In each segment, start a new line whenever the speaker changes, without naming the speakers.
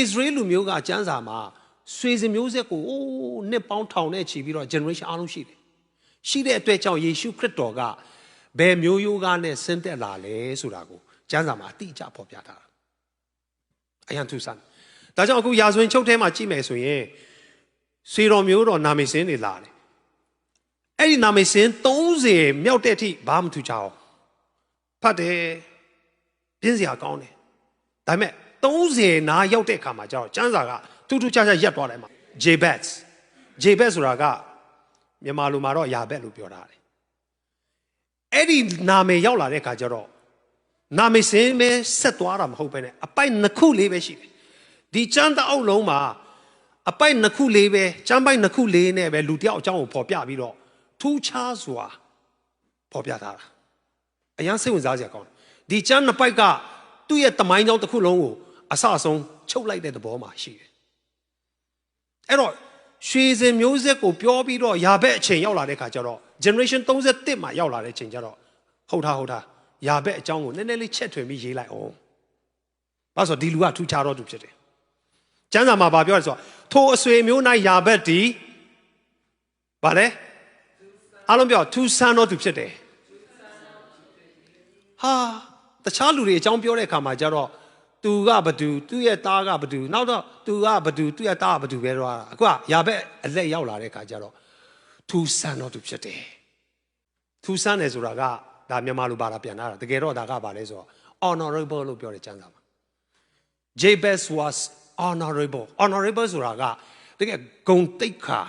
Israel လူမျိုးကကျမ်းစာမှာဆွေစဉ်မျိုးဆက်ကိုနှစ်ပေါင်းထောင်နဲ့ချီပြီးတော့ generation အားလုံးရှိတယ်။ရှိတဲ့အတွက်ကြောင့်ယေရှုခရစ်တော်ကဘယ်မျိုးရိုးကားနဲ့ဆင်းသက်လာလဲဆိုတာကိုကျမ်းစာမှာအတိအကျဖော်ပြထားတာ။အယံထူးဆန်း။ဒါကြောင့်အခုယာဇဝင်ချုပ်ထဲမှာကြည့်မယ်ဆိုရင်ဆွေတော်မျိုးတော်နာမည်စင်းတွေလာတယ်။အဲ့ဒီနာမည်စင်း30မြောက်တဲ့အထိဘာမှမထူကြအောင်။ဖတ်တယ်ပြင်းစရာကောင်းတယ်။ဒါပေမဲ့30နာရောက်တဲ့အခါမှာကျတော့ကျမ်းစာကထူးထူးခြားခြားရပ်သွားတယ်မှာ Jabez ဆိုတာကမြန်မာလိုမှာတော့ယာဘက်လို့ပြောထားတယ်အဲ့ဒီနာမည်ရောက်လာတဲ့အခါကျတော့နာမည်စင်းပဲဆက်သွားတာမဟုတ်ပဲနဲ့အပိုက်နှစ်ခုလေးပဲရှိတယ်ဒီကျမ်းတအုပ်လုံးမှာအပိုက်နှစ်ခုလေးပဲကျမ်းပိုက်နှစ်ခုလေးနဲ့ပဲလူတယောက်အကြောင်းကိုဖော်ပြပြီးတော့ထူးခြားစွာဖော်ပြထားတာအရင်စိတ်ဝင်စားစရာကောင်းတယ်ဒီကျမ်းနှစ်ပိုက်ကသူ့ရဲ့တမိုင်းကြောင်းတစ်ခုလုံးကိုအဆအဆုံးချုပ်လိုက်တဲ့သဘောမှာရှိတယ်အဲ့တော့ရွှေစင်မျိုးဆက်ကိုပြောပြီးတော့ယာဘက်အချိန်ရောက်လာတဲ့ခါကျတော့ generation 31မှာရောက်လာတဲ့အချိန်ကျတော့ဟုတ်တာယာဘက်အကြောင်းကိုနည်းနည်းလေးချက်ထွင်ပြီးရေးလိုက်အောင်ဘာလို့ဆိုဒီလူကထူးခြားတော့သူဖြစ်တယ်ကျမ်းစာမှာပြောတယ်ဆိုတော့ထိုအဆွေမျိုး၌ယာဘက်ဒီဗါလဲအားလုံးပြောထူးဆန်းတော့သူဖြစ်တယ်ဟာတခြားလူတွေအကြောင်းပြောတဲ့အခါမှာကျတော့သူကဘသူသူ့ရဲ့သားကဘသူနောက်တော့သူကဘသူသူ့ရဲ့သားကဘသူပဲတော့အခုကယာဘက်အလက်ရောက်လာတဲ့အခါကျတော့ထူးဆန်းတော့သူဖြစ်တယ်ထူးဆန်းတယ်ဆိုတာကဒါမြန်မာလိုပါတာပြန်လာတာတကယ်တော့ဒါကဘာလဲဆိုတော့ honorable လို့ပြောတယ်ကျမ်းစာမှာ Jabez was honorable ဆိုတာကတကယ်ဂုဏ်သိက္ခာ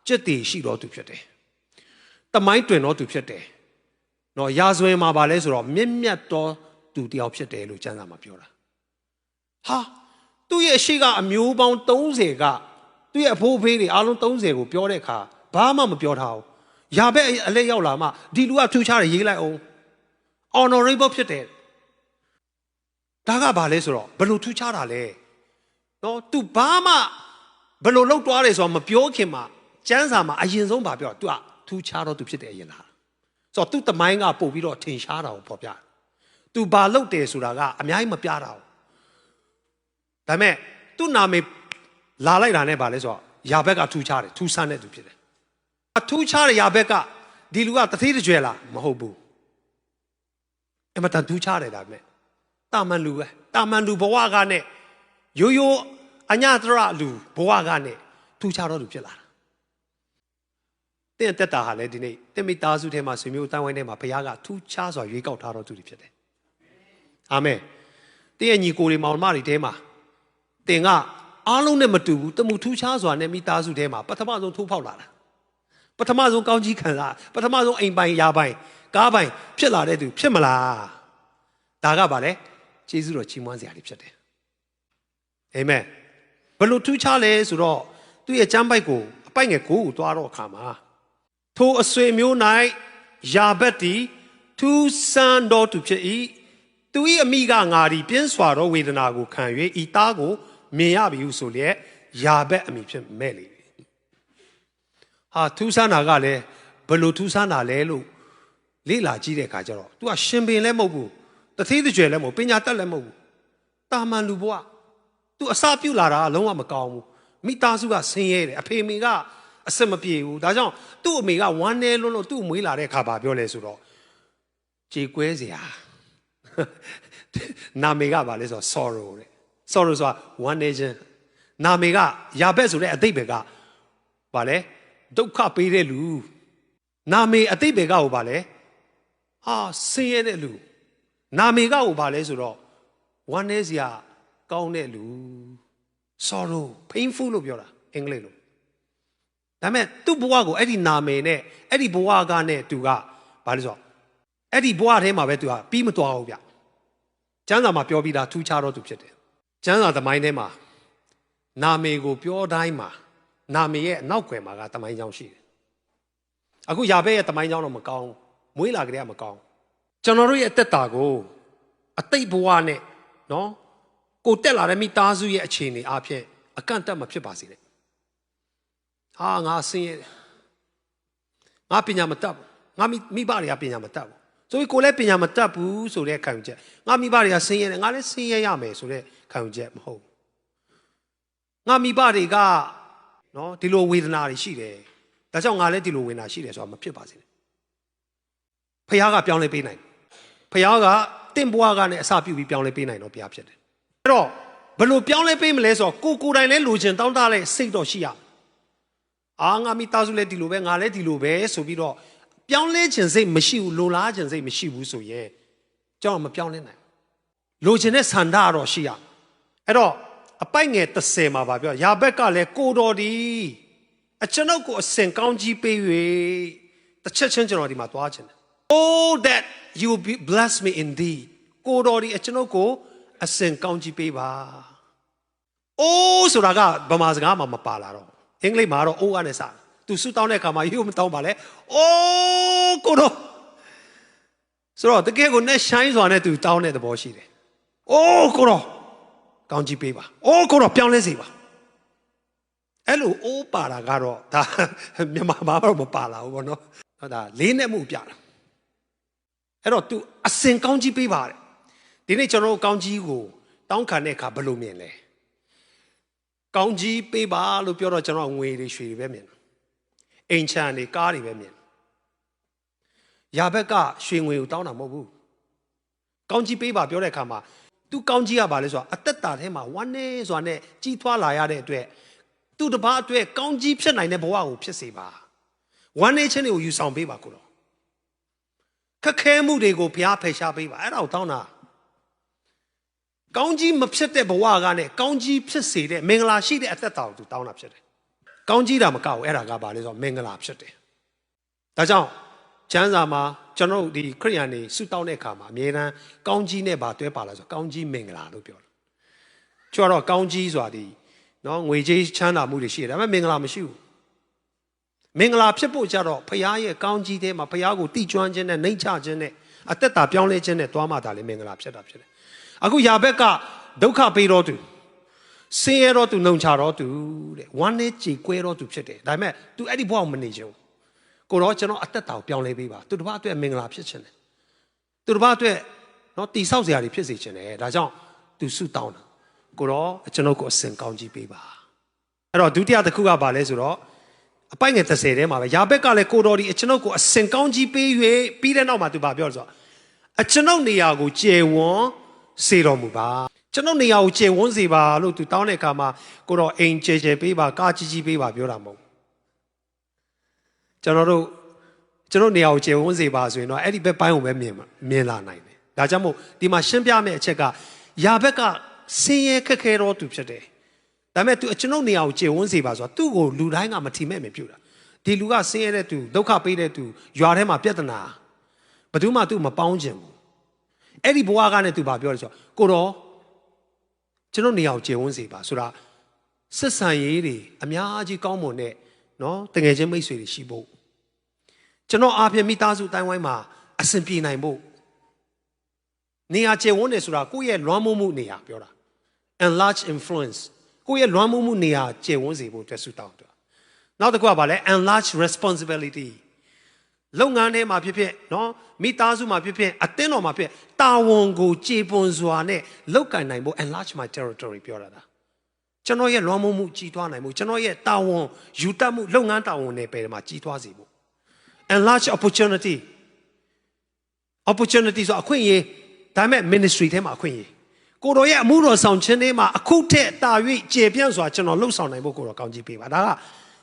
စက်တည်ရှိတော့သူဖြစ်တယ်တမိုင်းတွင်တော့သူဖြစ်တယ်နော်ရာဇဝင်မှာဘာလဲဆိုတော့မြင့်မြတ်တော့သူတယောက်ဖြစ်တယ်လို့ကျမ်းစာမှာပြောတာဟာသူ့ရဲ့ရှေ့ကအမျိုးပေါင်း30ကသူ့ရဲ့အဖိုးဖေးတွေအားလုံး30ကိုပြောတဲ့အခါဘာမှမပြောထားဘူး။ယာဘက်အလက်ရောက်လာမှဒီလူကထူးခြားတယ်ရေးလိုက်အောင် honorable ဖြစ်တယ်။ဒါကဘာလဲဆိုတော့ဘလို့ထူးခြားတာလဲ။နော် तू ဘာမှဘလို့လောက်သွားတယ်ဆိုတော့မပြောခင်မှာကျမ်းစာမှာအရင်ဆုံးပြော तू ကထူးခြားတော့ तू ဖြစ်တယ်အရင်လား။ဆိုတော့ तू တမိုင်းကပို့ပြီးတော့ထင်ရှားတာကိုဖော်ပြတယ်။ तू ဘာလုပ်တယ်ဆိုတာကအများကြီးမပြတာဘူး။ဒါပေမဲ့သူ့နာမည်လာလိုက်တာနဲ့ဗာလဲဆိုတော့ယာဘက်ကထူးခြားတယ်ထူးဆန်းတဲ့သူဖြစ်တယ်အထူးခြားတဲ့ယာဘက်ကဒီလူကတသေးတကြွယ်လားမဟုတ်ဘူးအမတန်ထူးခြားတယ်ဒါပေမဲ့တာမန်လူပဲတာမန်လူဘဝကနဲ့ရိုးရိုးအညတရလူဘဝကနဲ့ထူးခြားတော့သူဖြစ်လာတာတဲ့တက်တာဟာလေဒီနေ့တမိသားစုထဲမှာဆွေမျိုးတန်းဝိုင်းထဲမှာဘုရားကထူးခြားစွာရွေးကောက်ထားတော့သူတွေဖြစ်တယ်အာမင်တဲ့ညီကိုတွေမောင်မတွေထဲမှာတင်ကအားလုံးနဲ့မတူဘူးတမှုထူးခြားစွာနဲ့မိသားစုထဲမှာပထမဆုံးထိုးဖောက်လာတာပထမဆုံးကောင်းကြီးခံစားပထမဆုံးအိမ်ပိုင်ယာပိုင်ကားပိုင်ဖြစ်လာတဲ့သူဖြစ်မလားဒါကဘာလဲကျေးဇူးတော်ချီးမွမ်းစရာတွေဖြစ်တယ်အာမင်ဘလို့ထူးခြားလဲဆိုတော့သူ့ရဲ့ကျမ်းပိုက်ကိုအပိုက်ငယ်ကိုသွားတော့အခါမှာထိုအဆွေမျိုး၌ယာဘက်တီထူးဆန်းတော်သူဖြစ်၏သူ၏အမိကငါသည်ပြင်းစွာသောဝေဒနာကိုခံ၍ဤသားကိုမြင်ရပြီဟုဆိုလျက်ယာဘက်အမိဖြစ်မဲ့လေဟာထူးဆန်းတာကလည်းဘယ်လိုထူးဆန်းတာလဲလို့လေ့လာကြည့်တဲ့အခါကျတော့ तू ကရှင်ပင်လည်းမဟုတ်ဘူးတသေးတကြွယ်လည်းမဟုတ်ပညာတတ်လည်းမဟုတ်ဘူးတာမန်လူဘဝ तू အစာပြုတ်လာတာကလုံးဝမကောင်းဘူးမိသားစုကဆင်းရဲတယ်အဖေမေကအစမပြေဘူးဒါကြောင့်သူ့အမေကဝမ်းနေလို့သူ့မွေးလာတဲ့အခါပါပြောလဲဆိုတော့ကြေကွဲစရာနာမည်ကဘာလဲဆိုတော့ sorrow တဲ့ sorrow ဆိုတာ one nation နာမည်ကယာဘက်ဆိုတဲ့အတိတ်ပဲကဘာလဲဒုက္ခပေးတဲ့လူနာမည်အတိတ်ပဲကကိုဘာလဲဟာဆင်းရဲတဲ့လူနာမည်ကကိုဘာလဲဆိုတော့ one nation စရာကောင်းတဲ့လူ sorrow painful လို့ပြောတာအင်္ဂလိပ်လိုဒါပေမဲ့သူ့ဘဝကိုအဲ့ဒီနာမည်နဲ့အဲ့ဒီဘဝကနဲ့သူကဘာလဲဆိုတော့အဲ့ဒီဘဝထဲမှာပဲသူကပြီးမသွားဘူးဗျကျမ်းစာမှာပြောပြီးသားထူးခြားတော့သူဖြစ်တယ်ကျမ်းစာသမိုင်းထဲမှာနာမည်ကိုပြောတိုင်းမှာနာမည်ရဲ့အနောက်ွယ်မှာကသမိုင်းကြောင်းရှိတယ်အခုယာဘက်ရဲ့သမိုင်းကြောင်းတော့မကောင်းမွေးလာကြတဲ့ကမကောင်းကျွန်တော်တို့ရဲ့အသက်တာကိုအတိတ်ဘဝနဲ့နော်ကိုတက်လာတဲ့မိသားစုရဲ့အခြေအနေအဖြစ်အကန့်အသတ်မဖြစ်ပါစေနဲ့ဟာငါဆင်းရဲငါပညာမတတ်ဘူးငါမိဘတွေကပညာမတတ်ဘူးဆိုပြီးကိုလည်းပညာမတတ်ဘူးဆိုတဲ့ခံယူချက်ငါမိဘတွေကဆင်းရဲတယ်ငါလည်းဆင်းရဲရမယ်ဆိုတဲ့ခံယူချက်မဟုတ် ငါမိဘတွေကနော်ဒီလိုဝေဒနာတွေရှိတယ်ဒါကြောင့်ငါလည်းဒီလိုဝေဒနာရှိတယ်ဆိုတာမဖြစ်ပါစေနဲ့ဖခင်ကပြောင်းလဲပေးနိုင်ဖခင်ကတင့်ဘွားကနဲ့အစပြုပြီးပြောင်းလဲပေးနိုင်တော့ဘုရားဖြစ်တယ်အဲ့တော့ဘယ်လိုပြောင်းလဲပေးမလဲဆိုတော့ကိုယ်တိုင်လဲလိုချင်တောင်းတတဲ့စိတ်တော့ရှိရငါမိသားစုလဲဒီလိုပဲငါလဲဒီလိုပဲဆိုပြီးတော့ပြောင်းလဲခြင်းစိတ်မရှိဘူးလိုလားခြင်းစိတ်မရှိဘူးဆိုရင်ကျွန်တော်မပြောင်းလဲနိုင်လိုချင်တဲ့ဆန္ဒတော့ရှိရအဲ့တော့အပိုက်ငယ်30မှာပါပြောယာဘက်ကလည်းကိုတော်ဒီအကျွန်ုပ်ကိုအစင်ကောင်းကြီးပေး၍တစ်ချက်ချင်းကျွန်တော်ဒီမှာသွားခြင်းတယ် Oh that you bless me indeed ကိုတော်ဒီအကျွန်ုပ်ကိုအစင်ကောင်းကြီးပေးပါ Oh ဆိုတာကဗမာစကားမှာမပါလာတော့အင်္ဂလိပ်မှာတော့ Oh နဲ့စတယ်သူဆုတောင်းတဲ့အခါမှာရိုးမတောင်းပါလေ Oh ကိုတော်ဆိုတော့တကယ်ကိုနဲ့ရှိုင်းစွာနဲ့သူတောင်းတဲ့သဘောရှိတယ် Oh ကိုတော်ကောင်းကြီးပေးပါအိုးကိုတော့ပြောင်းလဲစေပါအဲ့လိုအိုးပါတာကတော့ဒါမြန်မာမှာတော့မပါလာဘူးပေါ့နော်ဒါလေးနဲ့မှုပြတာအဲ့တော့ तू အစင်ကောင်းကြီးပေးပါတယ်ဒီနေ့ကျွန်တော်တို့ကောင်းကြီးကိုတောင်းခံတဲ့အခါဘယ်လိုမြင်လဲကောင်းကြီးပေးပါလို့ပြောတော့ကျွန်တော်ငွေတွေရွှေတွေပဲမြင်အိမ်ချမ်းတွေကားတွေပဲမြင်ယာဘက်ကရွှေငွေကိုတောင်းတာမဟုတ်ဘူးကောင်းကြီးပေးပါပြောတဲ့အခါမှာသူကောင်းကြီးရပါလဲဆိုတော့အသက်တာထဲမှာဝမ်းနေစွာနဲ့ကြီးထွားလာရတဲ့အတွက်သူတပားအတွက်ကောင်းကြီးဖြစ်နိုင်တဲ့ဘဝကိုဖြစ်စေပါဝမ်းနေခြင်းတွေကိုယူဆောင်ပေးပါကိုတော့ခက်ခဲမှုတွေကိုဘုရားဖယ်ရှားပေးပါအဲ့ဒါကိုတောင်းတာကောင်းကြီးမဖြစ်တဲ့ဘဝကနဲ့ကောင်းကြီးဖြစ်စေတဲ့မင်္ဂလာရှိတဲ့အသက်တာကိုသူတောင်းတာဖြစ်တယ်ကောင်းကြီးတာမကောက်ဘူးအဲ့ဒါကပါလဲဆိုတော့မင်္ဂလာဖြစ်တယ်ဒါကြောင့်ကျမ်းစာမှာကျွန်တော်ဒီခရိယန်တွေဆုတောင်းတဲ့အခါမှာအမြဲတမ်းကောင်းကြီးနဲ့ပါတွဲပါလာဆိုကောင်းကြီးမင်္ဂလာလို့ပြောတယ်။ကျွတ်တော့ကောင်းကြီးဆိုတာဒီနော်ငွေကြေးချမ်းသာမှုတွေရှိတယ်ဒါပေမဲ့မင်္ဂလာမရှိဘူး။မင်္ဂလာဖြစ်ဖို့ကြတော့ဖခင်ရဲ့ကောင်းကြီးထဲမှာဖခင်ကိုတိကျွမ်းခြင်းနဲ့နှိမ့်ချခြင်းနဲ့အသက်တာပြောင်းလဲခြင်းနဲ့တွားမှသာလေမင်္ဂလာဖြစ်တာဖြစ်တယ်။အခုယာဘက်ကဒုက္ခပေးတော့သူဆင်းရဲတော့သူနှုံချတော့သူတဲ့ဝမ်းနဲ့ကြေကွဲတော့သူဖြစ်တယ်။ဒါပေမဲ့ तू အဲ့ဒီဘဝကိုမနေချင်ဘူး။ကိုတော့ကျွန်တော်အသက်တာကိုပြောင်းလဲပေးပါသူတစ်ပါးအတွက်မင်္ဂလာဖြစ်ခြင်းတယ်သူတစ်ပါးအတွက်နော်တိဆောက်စရာတွေဖြစ်စေခြင်းတယ်ဒါကြောင့်သူဆုတောင်းတာကိုတော့ကျွန်တော်ကိုအစင်ကောင်းကြီးပေးပါအဲ့တော့ဒုတိယတစ်ခုကဘာလဲဆိုတော့အပိုက်ငယ်30ထဲမှာပဲယာဘက်ကလည်းကိုတော်ဒီကျွန်တော်ကိုအစင်ကောင်းကြီးပေး၍ပြီးတဲ့နောက်မှာသူဘာပြောလဲဆိုတော့အကျွန်ုပ်နေရာကိုကျယ်ဝန်းစေတော်မူပါကျွန်ုပ်နေရာကိုကျယ်ဝန်းစေပါလို့သူတောင်းတဲ့အခါမှာကိုတော်အိမ်ကျယ်ကျယ်ပေးပါကားကြီးကြီးပေးပါပြောတာမဟုတ်ကျွန်တော်နေရာကိုကျေဝန်းစေပါဆိုရင်တော့အဲ့ဒီဘက်ပိုင်းကိုပဲမြင်လာနိုင်တယ်။ဒါကြောင့်မို့ဒီမှာရှင်းပြမယ့်အချက်ကယာဘက်ကဆင်းရဲခက်ခဲတော့သူဖြစ်တယ်။ဒါပေမဲ့ तू ကျွန်တော်နေရာကိုကျေဝန်းစေပါဆိုတာသူ့ကိုလူတိုင်းကမထီမဲ့မပြုတာ။ဒီလူကဆင်းရဲတဲ့သူဒုက္ခပေးတဲ့သူရွာထဲမှာပြဿနာဘယ်သူမှ तू မပေါင်းချင်ဘူး။အဲ့ဒီဘဝကနဲ့ तू ဘာပြောလဲဆိုတော့ကိုတော့ကျွန်တော်နေရာကိုကျေဝန်းစေပါဆိုတာစစ်ဆန်ရေးတွေအများကြီးကောင်းမွန်တဲ့နော်တကယ်ချင်းမိတ်ဆွေတွေရှိဖို့ကျွန်တော်အားဖြင့်မိသားစုတိုင်းဝိုင်းမှာအဆင်ပြေနိုင်ဖို့နေရာကျယ်ဝန်းတယ်ဆိုတာကိုယ့်ရဲ့လွှမ်းမိုးမှုနေရာပြောတာ enlarge influence ကိုယ့်ရဲ့လွှမ်းမိုးမှုနေရာကျယ်ဝန်းစေဖို့အတွက်ဆုတောင်းတာနောက်တစ်ခုကဘာလဲ enlarge responsibility လုပ်ငန်းထဲမှာဖြစ်ဖြစ်နော်မိသားစုမှာဖြစ်ဖြစ်အသင်းတော်မှာဖြစ်တာဝန်ကိုကျေပွန်စွာနဲ့လုပ်ကိုင်နိုင်ဖို့ enlarge my territory ပြောတာကျွန်တော်ရဲ့လွှမ်းမိုးမှုကြီးထွားနိုင်မှုကျွန်တော်ရဲ့တာဝန်ယူတတ်မှုလုပ်ငန်းတာဝန်တွေပဲမှာကြီးထွားစေဖို့ enlarge opportunity ဆိုအခွင့်အရေးဒါပေမဲ့ ministry ထဲမှာအခွင့်အရေးကိုတော်ရဲ့အမှုတော်ဆောင်ခြင်းထဲမှာအခုထက်တာ၍ကျေပြန့်စွာကျွန်တော်လှုပ်ဆောင်နိုင်ဖို့ကိုတော်ကောင်းကြီးပေးပါဒါက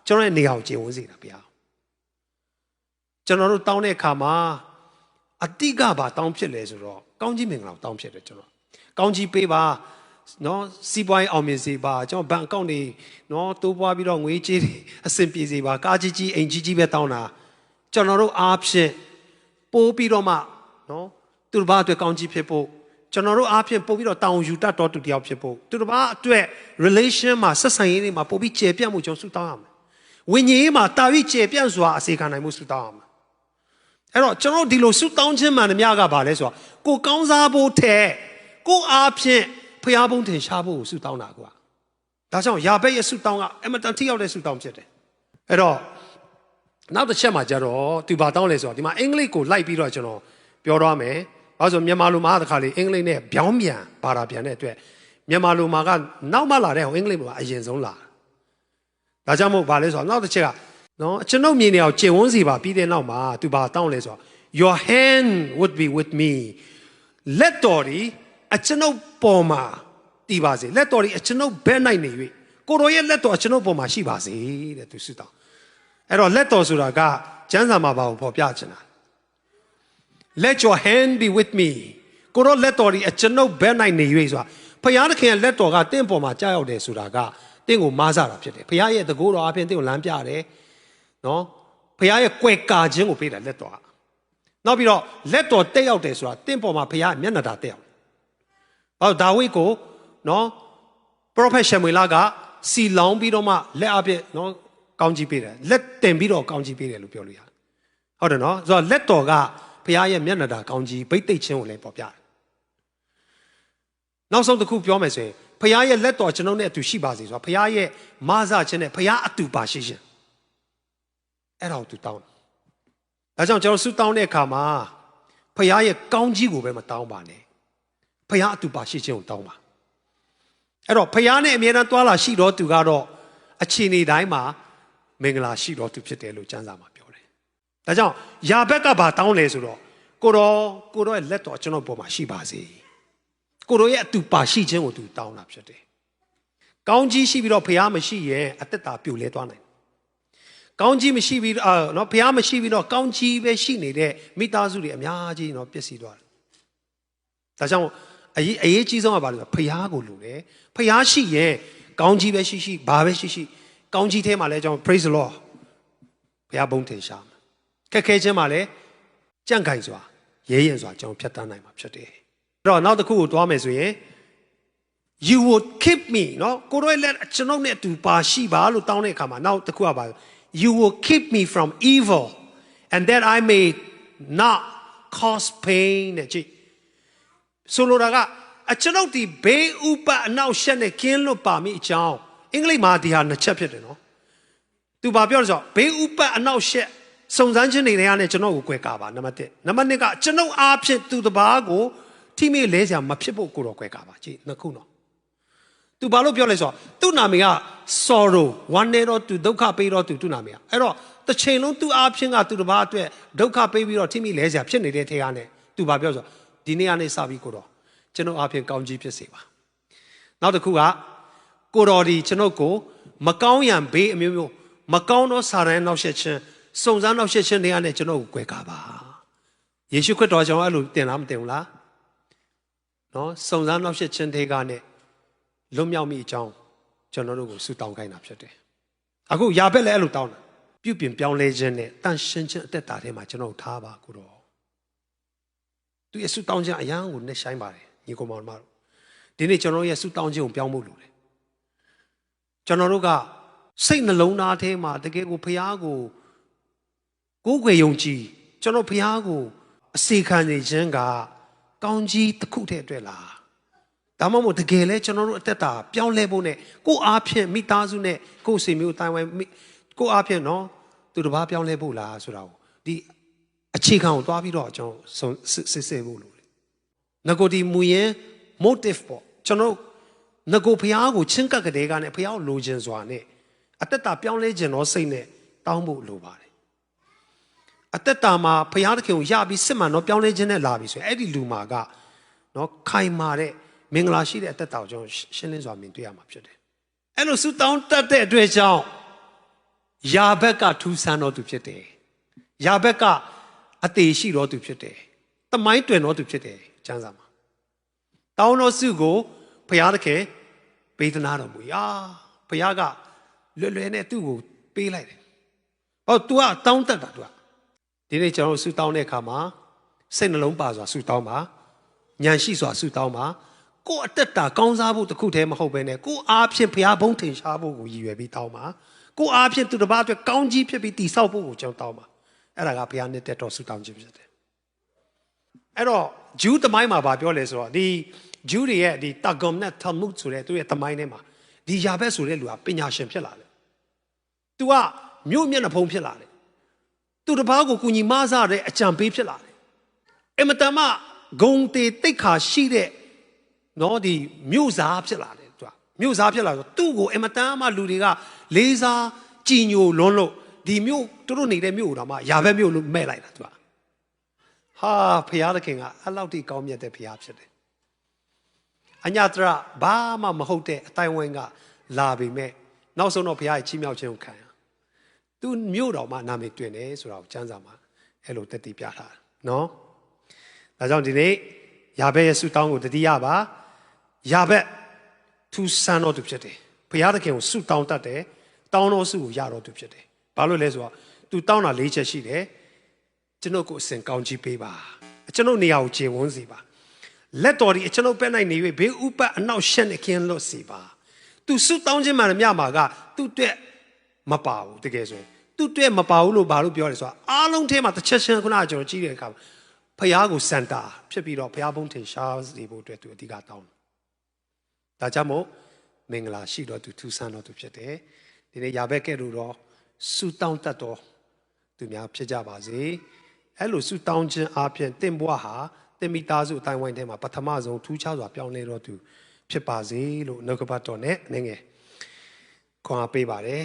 ကျွန်တော်ရဲ့နေရာကိုကျေဝန်းစေတာဗျာကျွန်တော်တို့တောင်းတဲ့အခါမှာအတိကပါတောင်းဖြစ်လဲဆိုတော့ကောင်းကြီးမင်္ဂလာကိုတောင်းဖြစ်တယ်ကျွန်တော်ကောင်းကြီးပေးပါနော်စီးပွားရေးအောင်မြင်စေပါကျွန်တော်ဘဏ်အကောင့်တွေနော်တိုးပွားပြီးတော့ငွေကြေးတွေအဆင်ပြေစေပါကားကြီးကြီးအိမ်ကြီးကြီးပဲတောင်းတာကျွန်တော်တို့အားဖြင့်ပိုးပြီးတော့မှနော်သူတစ်ပါးအတွက်ကောင်းကြီးဖြစ်ဖို့ကျွန်တော်တို့အားဖြင့်ပို့ပြီးတော့တောင်းယူတတ်တော်သူတယောက်ဖြစ်ဖို့သူတစ်ပါးအတွက် relation မှာဆက်ဆံရေးတွေမှာပို့ပြီးကျေပြန့်မှုကျွန်တော်ဆုတောင်းရမယ်ဝိညာဉ်ရေးမှာတာ၍ကျေပြန့်စွာအစေခံနိုင်မှုဆုတောင်းရမယ်အဲ့တော့ကျွန်တော်ဒီလိုဆုတောင်းခြင်းမှန်သမျှကဘာလဲဆိုတော့ကိုကောင်းစားဖို့တဲ့ကိုအားဖြင့်ဖျားပုံးထင်ရှားဖို့ဆုတောင်းတာကွာဒါကြောင့်ယာဘက်ရဲ့ဆုတောင်းကအမတန်ထိရောက်တဲ့ဆုတောင်းဖြစ်တယ်အဲ့တော့နောက်တစ်ချက်မှာကျတော့သူဘာတောင်းလဲဆိုတော့ဒီမှာအင်္ဂလိပ်ကိုလိုက်ပြီးတော့ကျွန်တော်ပြောတော့မယ်ဘာလို့ဆိုမြန်မာလိုမှာတခါလေအင်္ဂလိပ်နဲ့ပြောင်းပြန်ဘာသာပြန်တဲ့အတွက် မြန်မာလူမာကနောက်မှလာတဲ့အင်္ဂလိပ်မှာအရင်ဆုံးလာဒါကြောင့်မို့ဗာလဲဆိုတော့နောက်တစ်ချက်ကနော်ကျွန်ုပ်မြင်နေအောင်ကျင့်ဝန်းစီပါပြီးတဲ့နောက်မှာသူဘာတောင်းလဲဆိုတော့ your hand would be with me လက်တော်ဒီအကျွန်ုပ်ပေါ်မှာတည်ပါစေလက်တော်ဒီအကျွန်ုပ်ဘက်၌နေ၍ကိုရောရဲ့လက်တော်အကျွန်ုပ်ပေါ်မှာရှိပါစေတဲ့သူဆုတောင်းအဲ့တော့လက်တော်ဆိုတာကကျမ်းစာမှာဘာကိုဖော်ပြချင်တာ let your hand be with me ကိုရောလက်တော်ဒီအကျွန်ုပ်ဘက်၌နေ၍ဆိုတာဖခင်သခင်ရဲ့လက်တော်ကတင့်ပေါ်မှာကြားရောက်တယ်ဆိုတာကတင့်ကိုမားစားတာဖြစ်တယ်ဖခင်ရဲ့တကူတော်အပြင်တင့်ကိုလမ်းပြတယ်နော်ဖခင်ရဲ့ကွယ်ကာခြင်းကိုပေးတယ်လက်တော်ကနောက်ပြီးတော့လက်တော်တက်ရောက်တယ်ဆိုတာတင့်ပေါ်မှာဖခင်မျက်နှာတာတက်ရောက်ဘာလို့ဒါဝိဒ်ကိုနော်ပရောဖက်ရှမွေလကစီလောင်းပြီးတော့မှလက်အပြည့်နော်ကောင်းကြီးပေးတယ်လက်တင်ပြီးတော့ကောင်းကြီးပေးတယ်လို့ပြောလို့ရတယ်ဟုတ်တယ်နော်ဆိုတော့လက်တော်ကဖခင်ရဲ့မျက်နှာတာကောင်းကြီးဗိတ်သိက်ခြင်းကိုလည်းပေါ်ပြတယ်နောက်ဆုံးတစ်ခုပြောမယ်ဆိုရင်ဖခင်ရဲ့လက်တော်ကျွန်တော်နဲ့အတူရှိပါစေဆိုတော့ဖခင်ရဲ့မဆခြင်းနဲ့ဖခင်အတူပါရှိခြင်းအဲ့ဒါကိုသူတောင်းဒါကြောင့်ကျွန်တော်ဆုတောင်းတဲ့အခါမှာဖခင်ရဲ့ကောင်းကြီးကိုပဲမတောင်းပါနဲ့ဖခင်အတူပါရှိခြင်းကိုတောင်းပါအဲ့တော့ဖခင်နဲ့အမြဲတမ်းတွာလာရှိတော်သူကတော့အခြေအနေတိုင်းမှာမင်္ဂလာရှိတော်သူဖြစ်တယ်လို့ကျမ်းစာမှာပြောတယ်ဒါကြောင့်ယာဘက်ကဘာတောင်းလဲဆိုတော့ကိုတော်ရဲ့လက်တော်ကျွန်တော်ပေါ်မှာရှိပါစေကိုတော်ရဲ့အတူပါရှိခြင်းကိုသူတောင်းတာဖြစ်တယ်ကောင်းကြီးရှိပြီးတော့ဖခင်မရှိရင်အသက်တာပြိုလဲသွားနိုင်ကောင်းကြီးမရှိပြီးနော်ဖခင်မရှိပြီးတော့ကောင်းကြီးပဲရှိနေတဲ့မိသားစုတွေအများကြီးနော်ပျက်စီးသွားတယ်ဒါကြောင့်အရေးကြီးဆုံးကဘာလဲဆိုတော့ဖခင်ကိုလူတယ်ဖခင်ရှိရင်ကောင်းကြီးပဲရှိဘာပဲရှိကောင်းကြီးထဲမှာလဲကျွန်တော် praise the Lord ဖခင်ဘုန်းထင်ရှားမှာခက်ခဲခြင်းမှာလဲကြန့်ခိုင်စွာရဲရင်စွာကျွန်တော်ဖြတ်တန်းနိုင်မှာဖြစ်တယ်အဲ့တော့နောက်တစ်ခုကိုတွားမယ်ဆိုရင် you would keep me နော်ကိုရောလက်ကျွန်တော်နဲ့အတူပါရှိပါလို့တောင်းတဲ့အခါမှာနောက်တစ်ခုကပါ you will keep me from evil and that I may not cause pain တဲ့ကြည့်ဆိုလိုတာကအကျွန်ုပ်ဒီဘေးဥပအနောက်ရှက်နဲ့ကင်းလွတ်ပါမိအကြောင်းအင်္ဂလိပ်မှာဒီဟာနှစ်ချက်ဖြစ်တယ်နော်သူဘာပြောလဲဆိုတော့ဘေးဥပအနောက်ရှက်စုံစမ်းခြင်းတွေနဲ့ကျွန်တော်ကိုကွယ်ကာပါနံပါတ်1နံပါတ်2ကကျွန်ုပ်အားဖြင့်သူတစ်ပါးကိုထိမိလဲစရာမဖြစ်ဖို့ကိုတော့ကွယ်ကာပါကြည့်နှစ်ခုနော်သူဘာလို့ပြောလဲဆိုတော့သူ့နာမည်က sorrow ဝမ်းနည်းတော့သူဒုက္ခပေးတော့သူ့နာမည်အဲ့တော့တစ်ချိန်လုံးသူ့အားဖြင့်ကသူတစ်ပါးအတွက်ဒုက္ခပေးပြီးတော့ထိမိလဲစရာဖြစ်နေတဲ့ထဲကနေသူဘာပြောဆိုဒီနေ့ကနေစပြီးကိုတော့ကျွန်တော်အားဖြင့်ကောင်းကြီးဖြစ်စေပါနောက်တစ်ခုကကိုတော်ဒီကျွန်တော်ကိုမကောင်းရန်ဘေးအမျိုးမျိုးမကောင်းသောစာရန်နောက်ဆက်ခြင်းစုံစမ်းနောက်ဆက်ခြင်းတွေကနေကျွန်တော်ကိုကွယ်ကာပါယေရှုခရစ်တော်ကြောင့်အဲ့လိုတင်လားမတင်ဘူးလားနော်စုံစမ်းနောက်ဆက်ခြင်းတွေကနေလွတ်မြောက်မိအကြောင်းကျွန်တော်တို့ကိုဆုတောင်းခိုင်းတာဖြစ်တယ်အခုယာဘက်လည်းအဲ့လိုတောင်းတာပြုပြင်ပြောင်းလဲခြင်းနဲ့တန်ရှင်းခြင်းအသက်တာထဲမှာကျွန်တော်ထားပါကိုတော့သူရဲ့ဆုတောင်းခြင်းအရာကိုနှိမ့်ဆိုင်ပါတယ်ညီကောင်မောင်တို့ဒီနေ့ကျွန်တော်ရဲ့ဆုတောင်းခြင်းကိုပြောင်းဖို့လိုတယ်ကျွန်တော်တို့ကစိတ်နှလုံးသားထဲမှာတကယ်ကိုဖခင်ကိုကိုးကွယ်ယုံကြည်ကျွန်တော်ဖခင်ကိုအစေခံနေခြင်းကကောင်းကြီးတစ်ခုတည်းအတွက်လားဒါမှမဟုတ်တကယ်လဲကျွန်တော်တို့အသက်တာပြောင်းလဲဖို့နဲ့ကိုယ်အားဖြင့်မိသားစုနဲ့ကိုယ်စိတ်မျိုးတိုင်းဝိုင်းကိုယ်အားဖြင့်နော်သူတစ်ပါးပြောင်းလဲဖို့လားဆိုတာကိုဒီအခြေခံကိုတွားပြီးတော့ကျွန်တော်စစ်ဖို့လို့ငါကိုဒီမူရင် motive ပေါ့ကျွန်တော်ငါကိုဖခင်ကိုချင်းကပ်ကလေးကနဲ့ဖခင်ကိုလိုချင်စွာနဲ့အသက်တာပြောင်းလဲခြင်းတော့စိတ်နဲ့တောင်းဖို့လိုပါတယ်အသက်တာမှာဖခင်သခင်ကိုရပြီးစစ်မှန်တော့ပြောင်းလဲခြင်းနဲ့လာပြီဆိုရင်အဲ့ဒီလူမှာကနော်ခိုင်မာတဲ့မင်္ဂလာရှိတဲ့အသက်တာကိုကျွန်တော်ရှင်းလင်းစွာမြင်တွေ့ရမှာဖြစ်တယ်အဲ့လိုဆုတောင်းတတ်တဲ့အတွက်ကြောင့်ယာဘက်ကထူးဆန်းတော်သူဖြစ်တယ်ယာဘက်ကအသေးရှိတော်သူဖြစ်တယ်တမိုင်းတွင်တော်သူဖြစ်တယ်ကျမ်းစာမှာတောင်းတော်စုကိုဘုရားသခင်ပေးသနာတော်မူဘုရားကလွယ်နဲ့သူ့ကိုပေးလိုက်တယ်ဟော तू ကတောင်းတတ်တာ तू ကဒီနေ့ကျွန်တော်ဆုတောင်းတဲ့အခါမှာစိတ်နှလုံးပါစွာဆုတောင်းပါဉာဏ်ရှိစွာဆုတောင်းပါကိုယ်အသက်တာကောင်းစားဖို့တခုတည်းမဟုတ်ဘဲနဲ့ကိုယ်အားဖြင့်ဘုရားဘုန်းထင်ရှားဖို့ကိုရည်ရွယ်ပြီးတောင်းပါကိုယ်အားဖြင့်သူတစ်ပါးအတွက်ကောင်းကြီးဖြစ်ပြီးတည်ဆောက်ဖို့ကိုကျွန်တော်တောင်းပါအဲ့ဒါကဘုရားနဲ့တက်တော်ဆုတောင်းခြင်းဖြစ်တယ်အဲ့တော့ဂျူးသမိုင်းမှာပြောလဲဆိုတော့ဒီဂျူးတွေရဲ့ဒီတာဂွမ်နဲ့ထမုတ်ဆိုတဲ့သူရဲ့သမိုင်းထဲမှာဒီယာဘက်ဆိုတဲ့လူကပညာရှင်ဖြစ်လာတယ်သူကမြို့မျက်နှာဖုံးဖြစ်လာတယ်သူတစ်ပါးကိုကူညီမဆတဲ့အကြံပေးဖြစ်လာတယ်အမတမဂုံတေတိတ်ခါရှိတဲ့ နော်ဒီမြို့စားဖြစ်လာတယ်သူကမြို့စားဖြစ်လာဆိုသူ့ကိုအမတန်မှလူတွေကလေးစားကြည်ညိုလွန်းလို့ဒီမြို့တို့နေတဲ့မြို့တော်မှာယာဘက်မြို့လို့မဲ့လိုက်တာသူကဟာဖရာသခင်ကအဲ့လောက်ထိကောင်းမြတ်တဲ့ဖရာဖြစ်တယ်အညာတရဘာမှမဟုတ်တဲ့အတိုင်းဝိုင်းကလာပြီမဲ့နောက်ဆုံးတော့ဖရာရဲ့ချီးမြှောက်ခြင်းကိုခံရသူမြို့တော်မှာနာမည်တွင်တယ်ဆိုတာကိုကျမ်းစာမှာအဲ့လိုတက်တည်ပြထားတယ်နော်ဒါကြောင့်ဒီနေ့ယာဘက်ရဲ့ဆုတောင်းကိုတတိယပါယာဘက်သူဆန်းတော်သူဖြစ်တယ်ဘုရားသခင်ကိုဆုတောင်းတတ်တယ်တောင်းတော်ဆုကိုရတော်သူဖြစ်တယ်ဘာလို့လဲဆိုတော့သူတောင်းတာ၄ချက်ရှိတယ်ကျွန်ုပ်ကိုအစဉ်ကောင်းချီးပေးပါကျွန်ုပ်နေရာကိုခြေဝန်းစီပါလက်တော်ဒီကျွန်ုပ်ပဲ့နိုင်နေ၍ဘေးဥပတ်အနောက်ရှက်နဲ့ခင်းလွတ်စီပါသူဆုတောင်းခြင်းမှမြမှာကသူ့အတွက်မပါဘူးတကယ်ဆိုရင်သူ့အတွက်မပါဘူးလို့ဘာလို့ပြောလဲဆိုတော့အားလုံးထဲမှာတစ်ချက်ချင်းခုနကကျွန်တော်ကြည့်တဲ့အခါဖျားကိုစန်တာဖြစ်ပြီးတော့ဖျားဘုံထင်ရှားစေဖို့အတွက်သူအဓိကတောင်းဒါကြောင့်မို့မင်္ဂလာရှိတော်သူထူဆန်းတော်သူဖြစ်တယ်ဒီနေ့ယာဘက်ကဲ့သို့တော့ဆုတောင်းတတ်တော်သူများဖြစ်ကြပါစေအဲ့လိုဆုတောင်းခြင်းအပြင်တင့်ဘွားဟာတင်မိသားစုအတိုင်းဝိုင်းထဲမှာပထမဆုံးထူးခြားစွာပြောင်းလဲတော်သူဖြစ်ပါစေလို့နှုတ်ကပတ်တော်နဲ့နည်းငယ်ခွန်အားပေးပါတယ်